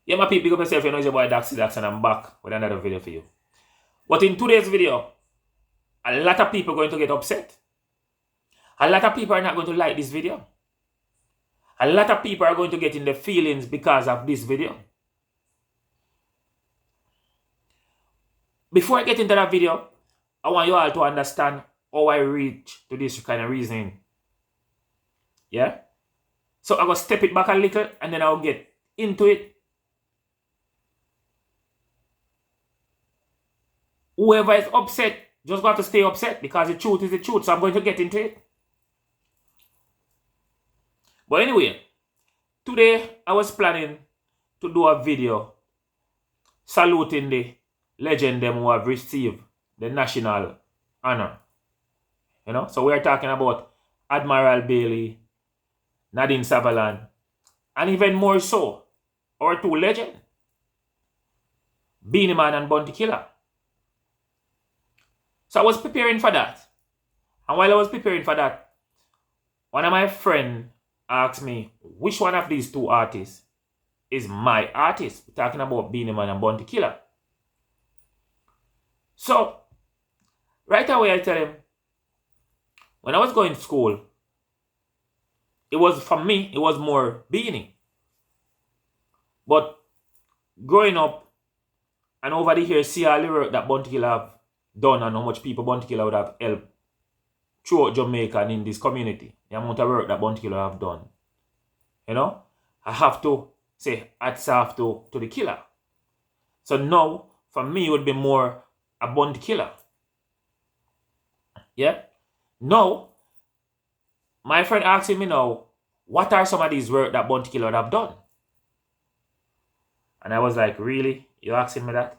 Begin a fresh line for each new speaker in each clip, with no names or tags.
Yeah, my people, pick up yourself, you know, it's your boy Daxy Dax, and I'm back with another video for you. But in today's video, a lot of people are going to get upset. A lot of people are not going to like this video. A lot of people are going to get in their feelings because of this video. Before I get into that video, I want you all to understand how I reach to this kind of reasoning. Yeah? So I'm going to step it back a little and then I'll get into it. Whoever is upset, just got to stay upset because the truth is the truth. So I'm going to get into it. But anyway, today I was planning to do a video saluting the legend them who have received the national honor. You know, so we're talking about Admiral Bailey, Nadine Savalan, and even more so, our two legends, Beenie Man and Bounty Killer. So I was preparing for that. And while I was preparing for that, one of my friends asked me, which one of these two artists is my artist? We're talking about Beenie Man and Bounty Killer. So, right away I tell him, when I was going to school, for me, it was more Beenie. But growing up, and over the years, see all the work that Bounty Killer have done and how much people Bounty Killer would have helped throughout Jamaica and in this community. The amount of work that Bounty Killer have done. You know, I have to say hats off to the killer. So now, for me, it would be more a Bounty Killer. Yeah? Now, my friend asking me now, what are some of these work that Bounty Killer would have done? And I was like, really? You asking me that?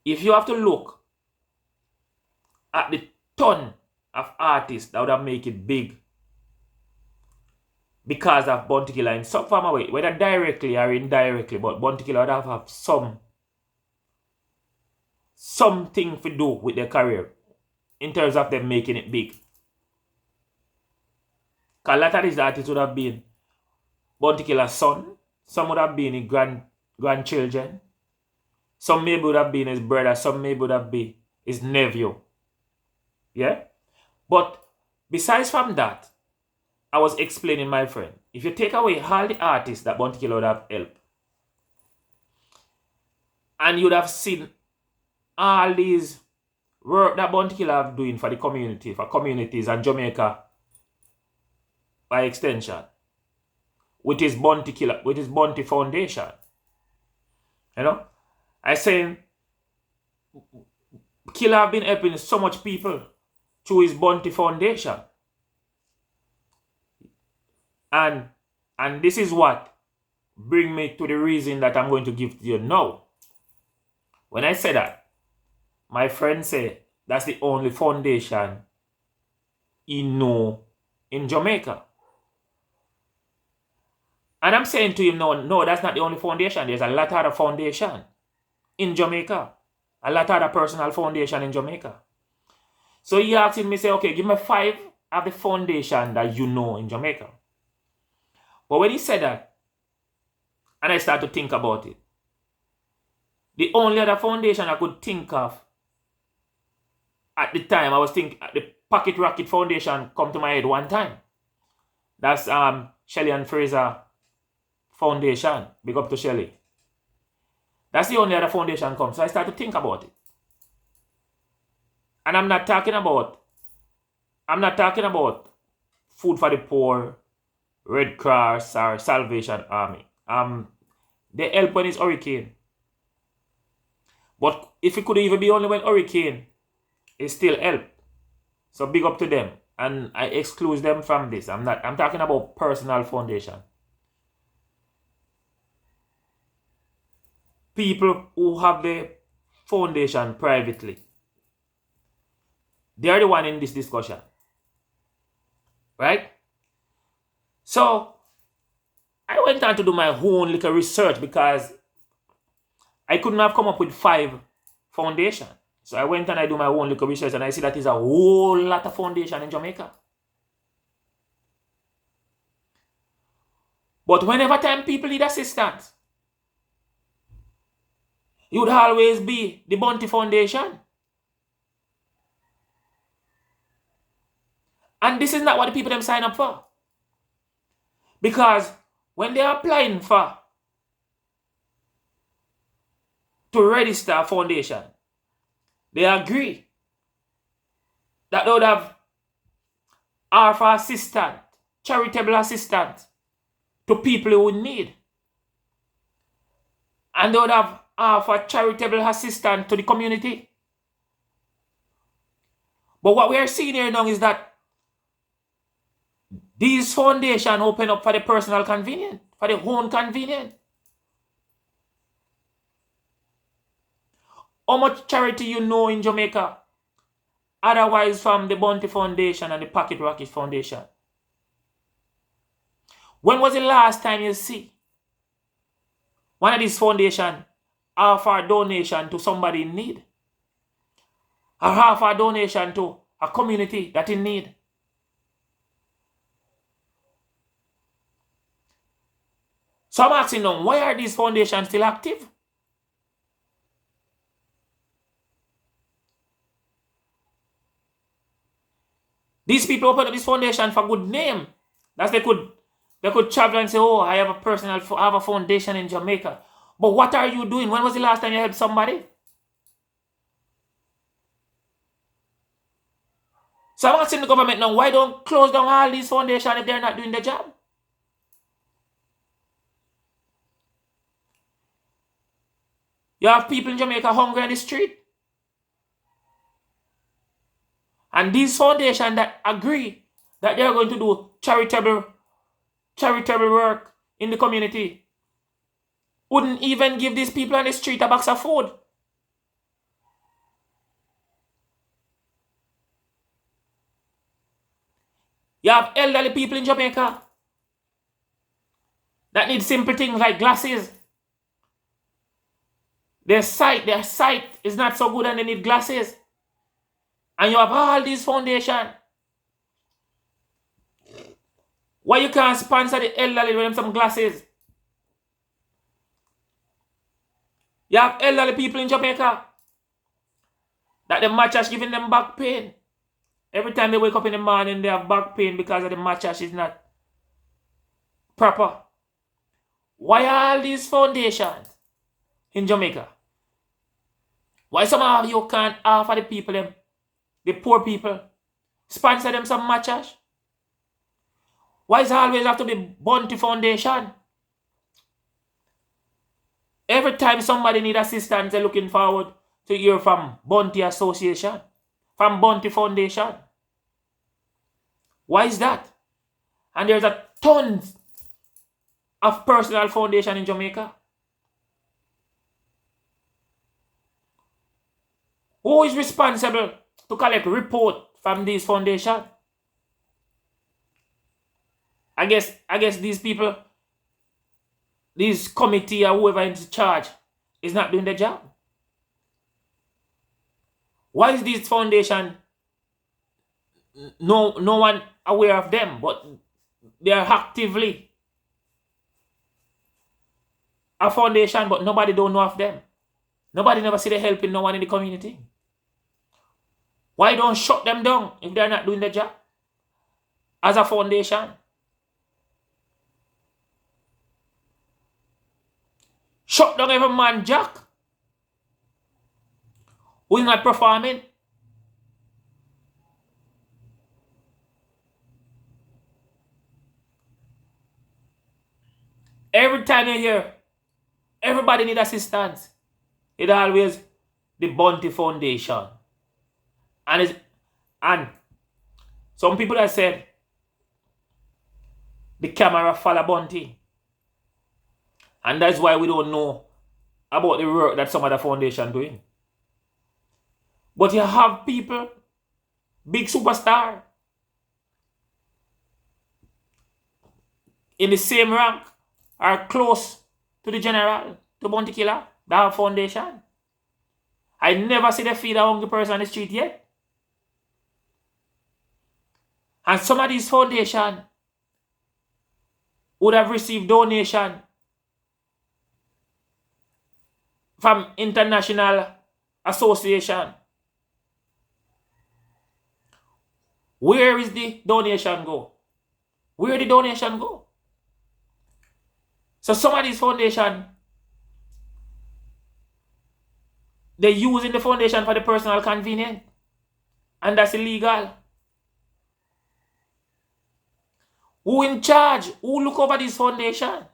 If you have to look at the ton of artists that would have made it big because of Bounty Killer in some form of way, whether directly or indirectly, but Bounty Killer would have something to do with their career in terms of them making it big. Because a lot of these artists would have been Bounty Killer's son, some would have been his grandchildren, some maybe would have been his brother, some maybe would have been his nephew. Yeah? But besides from that, I was explaining my friend, if you take away all the artists that Bounty Killer would have helped, and you would have seen all these work that Bounty Killer have doing for the community, for communities and Jamaica by extension, with his Bounty Killer, with his Bounty Foundation. You know? I saying Killer have been helping so much people through his Bounty Foundation. And this is what bring me to the reason that I'm going to give to you now. When I say that, my friend say that's the only foundation he know in Jamaica. And I'm saying to him, no, that's not the only foundation. There's a lot of other foundation in Jamaica. A lot of other personal foundation in Jamaica. So he asking me, say, okay, give me 5 of the foundation that you know in Jamaica. But when he said that, and I started to think about it, the only other foundation I could think of at the time, I was thinking, the Pocket Rocket Foundation come to my head one time. That's Shelly and Fraser Foundation. Big up to Shelly. That's the only other foundation come. So I started to think about it. And I'm not talking about Food for the Poor, Red Cross, or Salvation Army. They help when it's hurricane. But if it could even be only when hurricane, it still help. So big up to them. And I exclude them from this. I'm talking about personal foundation. People who have the foundation privately, they are the one in this discussion. Right? So, I went on to do my own little research because I couldn't have come up with 5 foundations. So I went and I do my own little research and I see that is a whole lot of foundation in Jamaica. But whenever time people need assistance, it would always be the Bounty Foundation. And this is not what the people them sign up for. Because when they are applying to register a foundation, they agree that they would have offer assistance, charitable assistance to people who need. And they would have offer charitable assistance to the community. But what we are seeing here now is that these foundations open up for the personal convenience, for the own convenience. How much charity you know in Jamaica? Otherwise from the Bounty Foundation and the Pocket Rocket Foundation. When was the last time you see one of these foundations offer a donation to somebody in need? Or offer a donation to a community that in need? So I'm asking them, why are these foundations still active? These people open up this foundation for good name. That's they could travel and say, oh, I have a foundation in Jamaica. But what are you doing? When was the last time you helped somebody? So I'm asking the government now, why don't close down all these foundations if they're not doing the job? You have people in Jamaica hungry on the street. And these foundations that agree that they are going to do charitable work in the community wouldn't even give these people on the street a box of food. You have elderly people in Jamaica that need simple things like glasses. Their sight is not so good and they need glasses. And you have all these foundations. Why you can't sponsor the elderly with them some glasses? You have elderly people in Jamaica that the mattress giving them back pain. Every time they wake up in the morning, they have back pain because of the mattress is not proper. Why all these foundations in Jamaica? Why some of you can't offer the people, the poor people, sponsor them some mattress? Why does it always have to be Bounty Foundation? Every time somebody need assistance, they're looking forward to hear from Bounty Association, from Bounty Foundation. Why is that? And there's a tons of personal foundation in Jamaica. Who is responsible to collect report from these foundations? I guess these people, this committee or whoever in charge is not doing the job. Why is this foundation no one aware of them, but they are actively a foundation, but nobody don't know of them? Nobody never see the help in no one in the community. Why don't shut them down if they're not doing the job as a foundation? Shut down every man jack who is not performing. Every time you hear everybody need assistance, it always the Bounty Foundation. And some people have said the camera follow Bounty. And that's why we don't know about the work that some other foundation doing. But you have people, big superstar, in the same rank or close to the general, to Bounty Killer, that have foundation. I never see the feed a hungry person on the street yet. And some of these foundations would have received donation from international association. Where is the donation go? Where the donation go? So some of these foundation, they're using the foundation for the personal convenience. And that's illegal. Who in charge? Who look over this foundation?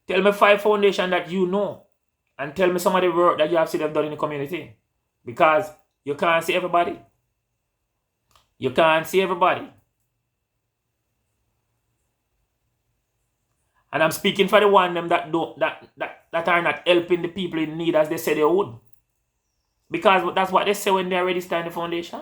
Tell me 5 foundations that you know. And tell me some of the work that you have seen them done in the community. Because you can't see everybody. You can't see everybody. And I'm speaking for the one them that are not helping the people in need as they say they would. Because that's what they say when they're ready to start the foundation.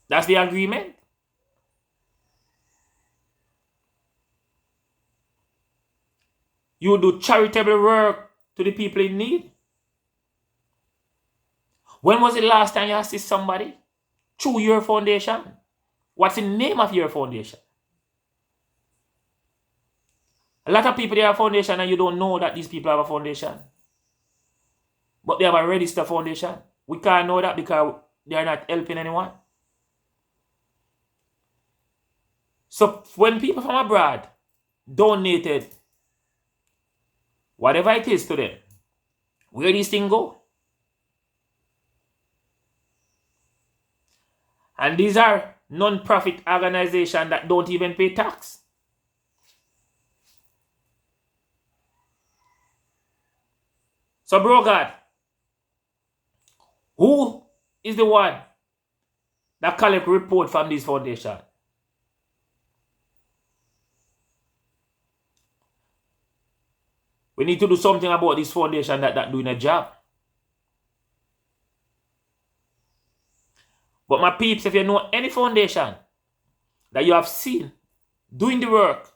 That's the agreement. You do charitable work to the people in need. When was the last time you assist somebody through your foundation? What's the name of your foundation? A lot of people, they have a foundation and you don't know that these people have a foundation. But they have a registered foundation. We can't know that because they are not helping anyone. So when people from abroad donated whatever it is to them, where these things go? And these are non-profit organizations that don't even pay tax. So, bro God, who is the one that collect report from this foundation? We need to do something about this foundation that doing a job. But my peeps, if you know any foundation that you have seen doing the work,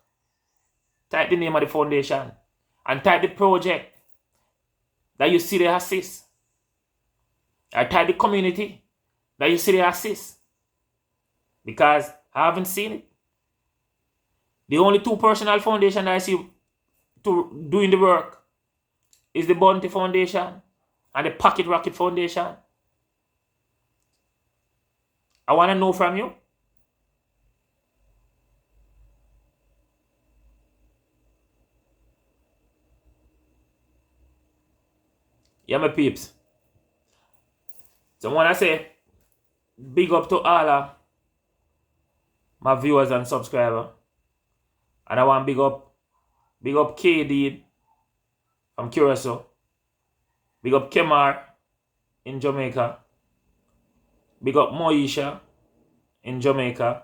type the name of the foundation and type the project that you see they assist. Or type the community that you see they assist. Because I haven't seen it. The only 2 personal foundation that I see to doing the work is the Bounty Foundation and the Pocket Rocket Foundation. I want to know from you. Yeah, my peeps. So I want to say big up to all of my viewers and subscribers. And I want big up KD from Curacao. Big up Kemar in Jamaica. Big up Moisha in Jamaica.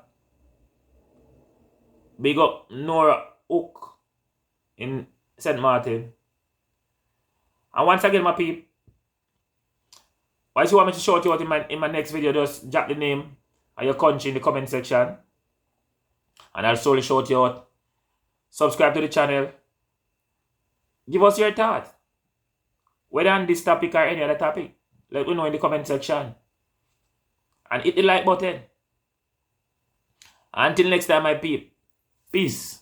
Big up Nora Oak in St. Martin. And once again, my peep, once you want me to shout you out in my next video, just drop the name and your country in the comment section. And I'll slowly shout you out. Subscribe to the channel. Give us your thought. Whether on this topic or any other topic. Let me know in the comment section. And hit the like button. Until next time, my peep. Peace.